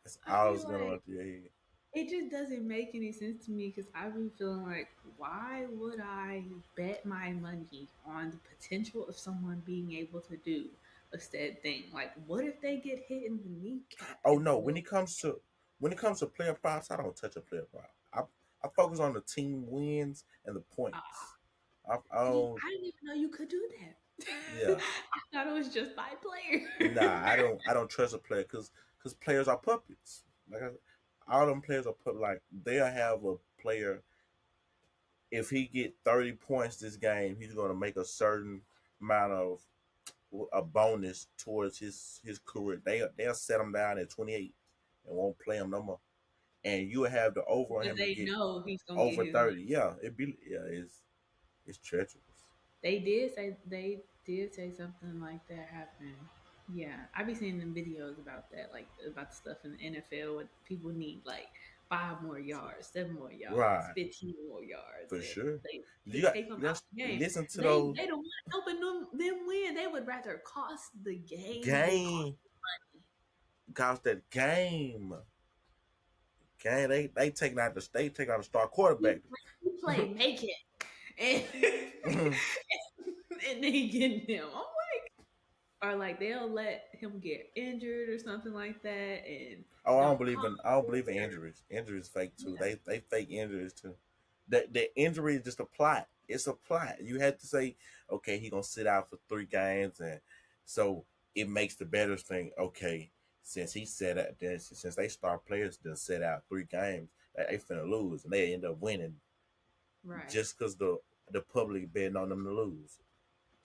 It's I all be that's gonna run like, through your head. it just doesn't make any sense to me because I be feeling like, why would I bet my money on the potential of someone being able to do a said thing? Like, what if they get hit in the kneecap Oh in the no, middle? when it comes to player props, I don't touch a player prop. I focus on the team wins and the points. I See, don't I didn't even know you could do that. yeah. I thought it was just by Nah, player. I don't trust a player because players are puppets. All them players are like they'll have a player if he get 30 points this game, he's gonna make a certain amount of a bonus towards his career. They'll set him down at 28 and won't play him no more. And you have the over on Because him to they get know he's gonna get over his money. 30. Yeah, it's treacherous. They did say something like that happened. Yeah, I be seeing them videos about that, like about the stuff in the NFL what people need like 5 more yards, 7 more yards, Right, 15 more yards, for and sure. they take them out the game. Listen to They those they don't want helping them win. They would rather cost the game than cost game, cause that game, they taking out the star quarterback. we play make it, and and they get them. Or like they'll let him get injured or something like that, and Oh, don't call I don't it. believe in Or, injuries. Injuries fake too. yeah, They fake injuries too. The injury is just a plot. It's a plot. You have to say, okay, he gonna sit out for 3 games, and so it makes the better thing. Okay, since he set out, since they start players done set out 3 games, they finna lose, and they end up winning right. just because the public betting on them to lose.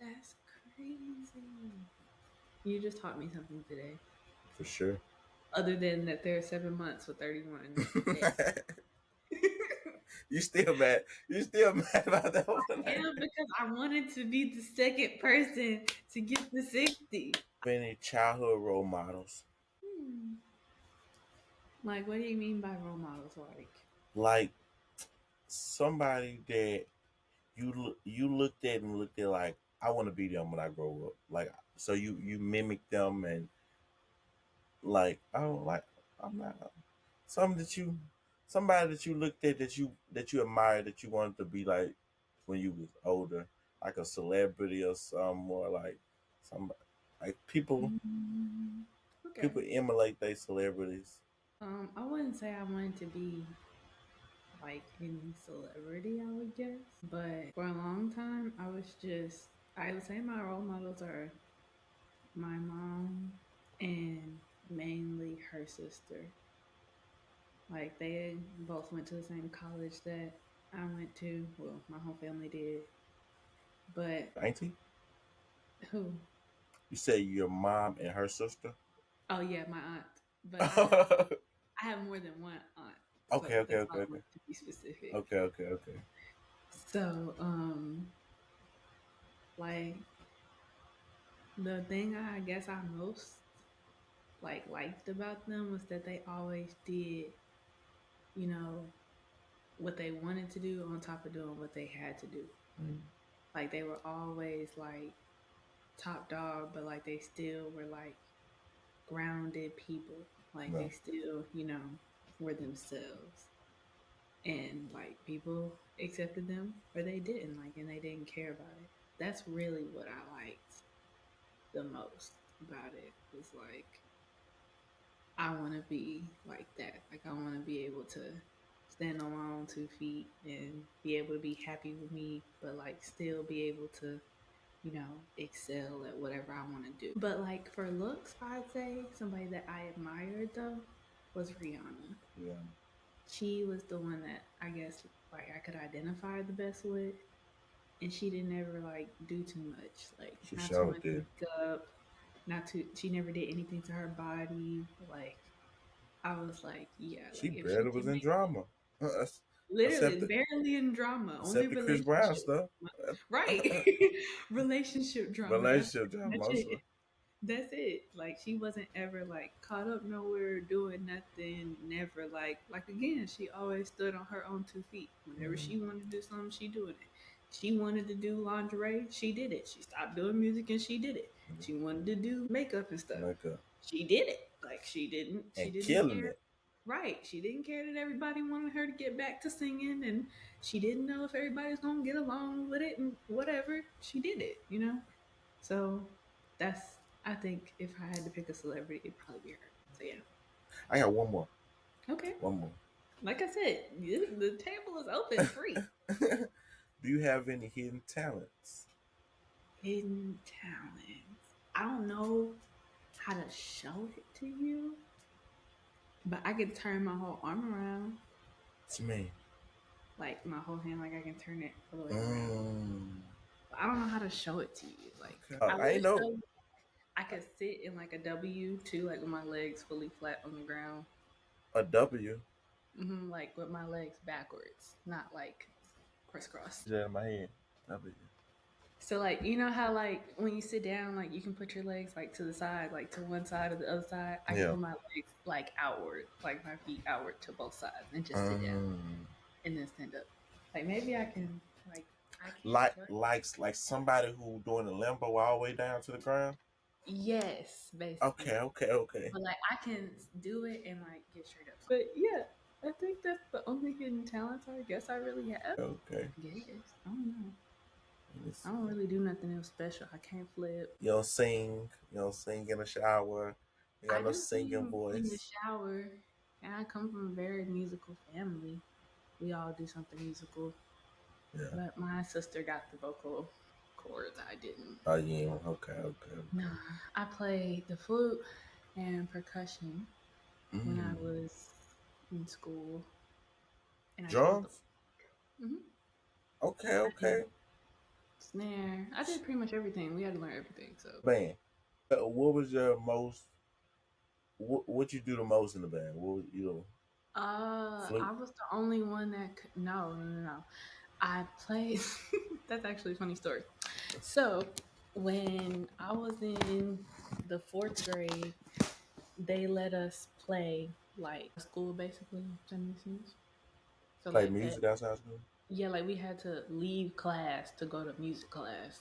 That's crazy. You just taught me something today. For sure. Other than that, there are 7 months with 31 days. You still mad? You still mad about that one? Yeah, because I wanted to be the second person to get the 60. Any childhood role models? Hmm. Like, what do you mean by role models? Like, Like somebody that you looked at and looked at like I want to be them when I grow up. Like so you mimic them and like oh like I'm not something that you somebody that you looked at that you admired that you wanted to be like when you was older, like a celebrity or some or like some like mm, people okay. emulate their celebrities. I wouldn't say I wanted to be like any celebrity, I would guess. But for a long time, I would say my role models are my mom and mainly her sister. Like they both went to the same college that I went to. Well, my whole family did. But Auntie, who? you say your mom and her sister. Oh yeah, my aunt. But Okay, I have more than one aunt. okay, So okay, that's why I okay, wanted to be specific. okay, okay, okay. So, like the thing I guess I most like liked about them was that they always did, you know, what they wanted to do on top of doing what they had to do. Mm, Like they were always like top dog, but like they still were like grounded people. Like they no, still, were themselves. And like people accepted them or they didn't, like, and they didn't care about it. That's really what I liked the most about it was like I want to be like that. Like I want to be able to stand on my own 2 feet and be able to be happy with me, but like still be able to, excel at whatever I want to do. But like for looks, I'd say somebody that I admired though was Rihanna. yeah, She was the one that I guess like I could identify the best with, and she didn't ever like do too much, like she not too sure much did. makeup, not too. She never did anything to her body. Like I was like, yeah, She like if she barely was can in make drama, That's- except literally the barely in drama, only except the Chris Brown relationship stuff. drama. Right, relationship drama. That's Relationship drama pretty much mostly. it. That's it. Like she wasn't ever like caught up nowhere doing nothing. Never like again. She always stood on her own 2 feet. Whenever Mm, she wanted to do something, she doing it. She wanted to do lingerie, she did it. She stopped doing music and she did it. She wanted to do makeup and stuff. makeup She did it. Like she didn't. She and didn't killing care. it. Right. She didn't care that everybody wanted her to get back to singing, and she didn't know if everybody's gonna get along with it and whatever. She did it. So that's I think if I had to pick a celebrity, it'd probably be her. So yeah. I got one more. Okay. One more. Like I said, the table is open free. Do you have any hidden talents? Hidden talents. I don't know how to show it to you, but I can turn my whole arm around, It's me. like my whole hand, like I can turn it all the way around. Mm, But I don't know how to show it to you. Like okay. I I will ain't know show you. I could sit in like a W too, like with my legs fully flat on the ground. a W. Like with my legs backwards, not like crisscross. Is that in my head? W. So like you know how like when you sit down, like you can put your legs like to the side, like to one side or the other side. I can Yeah. put my legs like outward, like my feet outward to both sides, and just sit down Um, and then stand up. Like maybe I can like I can't like play. like somebody who doing the limbo all the way down to the ground. Yes, Okay, basically. okay, okay, But like I can do it and like get straight up. But yeah, I think that's the only hidden talents I guess I really have. okay. I guess. I don't know. Let me I see. don't really do nothing else special. I can't flip. You don't sing. You don't sing in the shower. You got I no do singing sing in the voice. shower, and I come from a very musical family. We all do something musical, Yeah. but my sister got the vocal cords. I didn't. Oh yeah. Okay, okay, okay. No, I played the flute and percussion when I Mm. was in school, and I told them. Drums. Hmm. Okay, I did okay. snare. I did pretty much everything. We had to learn everything. So, Band. What was your most? What you do the most in the band? What was, flute? I was the only one that could. No, no, no, no. I played. That's actually a funny story. So, when I was in the fourth grade, they let us play like school basically. Does that make sense? So, Play like that. music outside school? Yeah, like we had to leave class to go to music class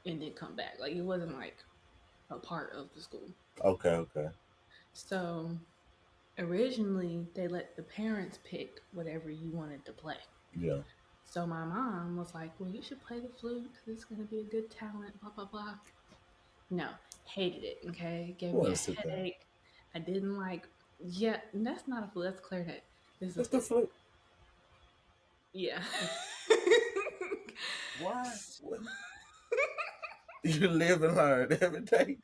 and then come back. Like it wasn't like a part of the school. Okay, okay. So originally, they let the parents pick whatever you wanted to play. Yeah. So my mom was like, "Well, you should play the flute because it's going to be a good talent." Blah blah blah. No, hated it. Okay, gave Who me want a to sit down? headache. I didn't like. Yeah, that's not a flute. That's a clarinet. This is a That's the flute. flute. Yeah. Why? What? You live and learn every day.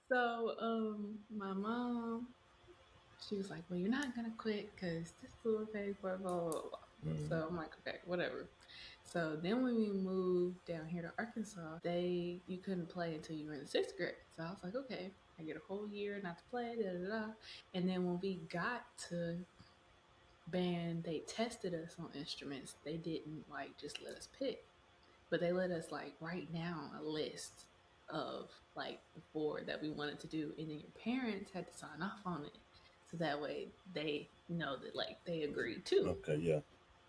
So, my mom, she was like, "Well, you're not gonna quit because this is what we paid for." Blah blah blah. Blah. Mm. So I'm like, "Okay, whatever." So then when we moved down here to Arkansas, they you couldn't play until you were in the sixth grade. So I was like, "Okay, I get a whole year not to play." Da da da. And then when we got to band, they tested us on instruments. They didn't like just let us pick, but they let us like write down a list of like the four that we wanted to do, and then your parents had to sign off on it, so that way they know that like they agreed too. Okay, yeah.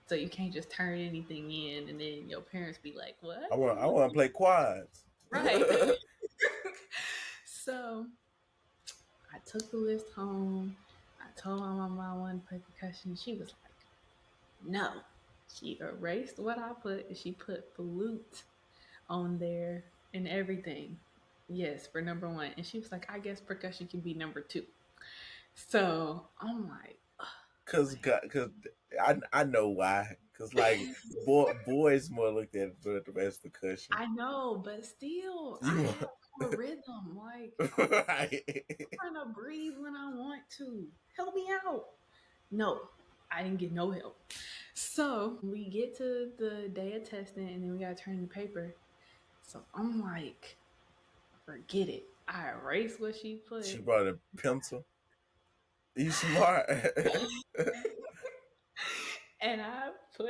So you can't just turn anything in, and then your parents be like, I "What? want. I What?" want to play quads. Right. So I took the list home. I told my mom I wanted to play percussion. She was like, "No." She erased what I put, and she put flute on there and everything. Yes, for number one. And she was like, I guess percussion can be number two. So I'm like, Cause, like cause I know why. Cause like boys more looked at the best percussion. I know, but still, I You have more rhythm. Like right? I'm trying to breathe when I want to. Help me out. No, I didn't get no help. So we get to the day of testing and then we gotta turn in the paper. So I'm like, forget it. I erased what she She put. brought a pencil. You smart. And I put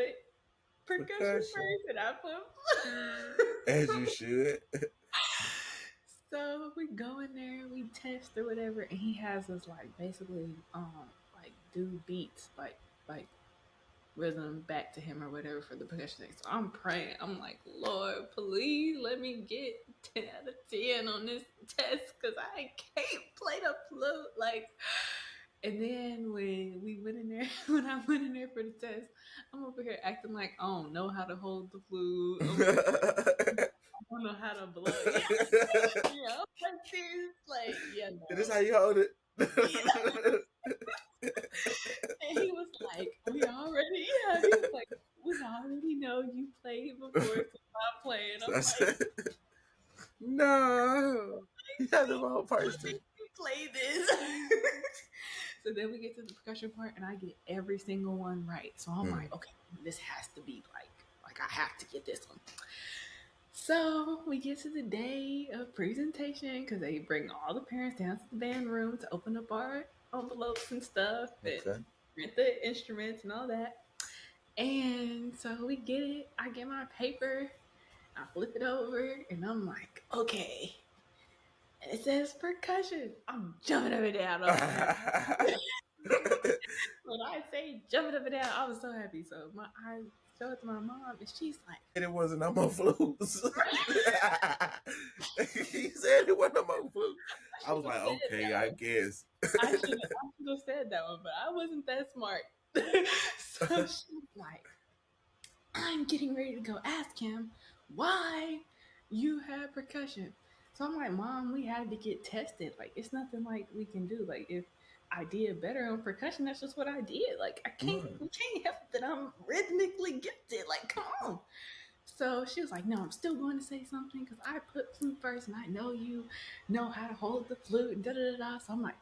percussion Percussion, first, and I put. as you should. So we go in there, we test or whatever, and he has us like basically like do beats like rhythm back to him or whatever for the percussion thing. So I'm praying. I'm like, Lord, please let me get 10 out of 10 on this test because I can't play the flute. Like, and then when we went in there, when I went in there for the test, I'm over here acting like I don't know how to hold the flute. I'm over here, I don't know how to blow. Yeah, yeah, I'm like this. Like, yeah, This no. how you hold it. Yeah. And he was like, we already, yeah, he was like, we already know you played before, so stop playing. I'm like, No, you got the wrong make person. me play this. So then we get to the percussion part, and I get every single one right. So I'm Mm, like, okay, this has to be like I have to get this one. So we get to the day of presentation because they bring all the parents down to the band room to open up our envelopes and stuff okay. and rent the instruments and all that. And so we get it. I get my paper, I flip it over and I'm like, okay. And it says percussion. I'm jumping up and down. I'm so happy. When I say jumping up and down, I was so happy. So I showed it to my mom and she's like, and it wasn't no more flutes. He said it wasn't no more flutes. I I should was have like, said okay, that I one. guess. I should have said that one, but I wasn't that smart. So she's like, I'm getting ready to go ask him why you have percussion. So I'm like, Mom, we had to get tested. Like, it's nothing like we can do. Like, if I did better on percussion, that's just what I did. Like, Right. we can't help that I'm rhythmically gifted. Like, come on. So she was like, no, I'm still going to say something because I put flute first and I know you know how to hold the flute and da da da da. So I'm like,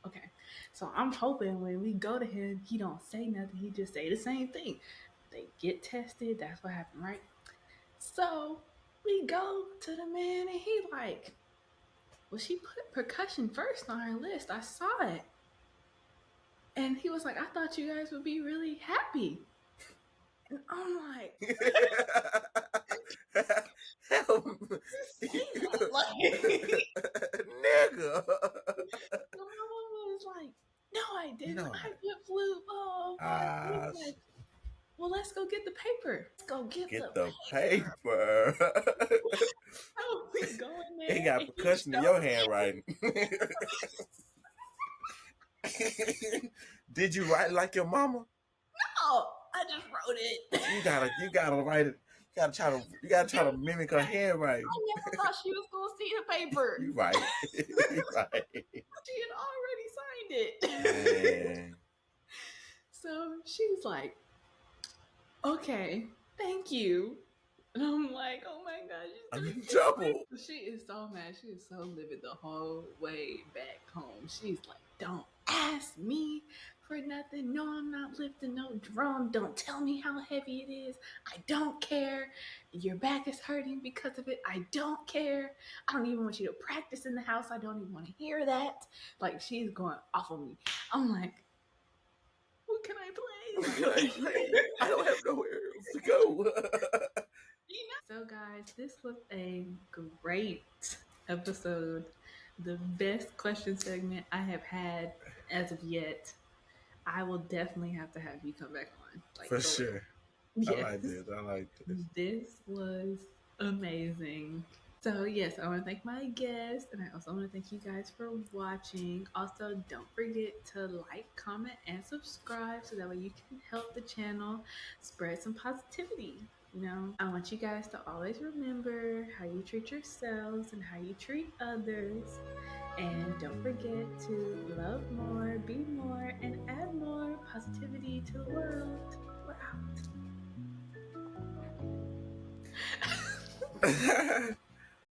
okay. So I'm hoping when we go to him, he don't say nothing. He just say the same thing. They get tested. That's what happened, right? So we go to the man and he like, well, she put percussion first on her list. I saw it. And he was like, I thought you guys would be really happy. And I'm like, Help say me. that. Like, Nigga. so my mama was like, no, I didn't. No. I put flute. Oh, my Ah, goodness. Well, let's go get the paper. Let's go get get the the paper. paper. So we go in He there got and he percussion in your showed handwriting. Did you write like your mama? no, I just wrote it. You gotta write it. You gotta try to mimic her handwriting. I never thought she was gonna see the paper. You right. You right. She had already signed it. Man. So she's like, okay, thank you. And I'm like, oh my god, she's I'm gonna in get trouble. me. She is so mad. She is so livid the whole way back home. She's like, don't ask me for nothing. No, I'm not lifting no drum. Don't tell me how heavy it is. I don't care. Your back is hurting because of it. I don't care. I don't even want you to practice in the house. I don't even want to hear that. Like, she's going off on me. I'm like, what can I What play? can I play? I don't have nowhere else to go. So, guys, this was a great episode. The best question segment I have had as of yet. I will definitely have to have you come back on. Like, For for real. sure. I Yes. like this. I like this. This was amazing. So, yes, I want to thank my guests, and I also want to thank you guys for watching. Also, don't forget to like, comment, and subscribe so that way you can help the channel spread some positivity. I want you guys to always remember how you treat yourselves and how you treat others. And don't forget to love more, be more, and add more positivity to the world. We're out.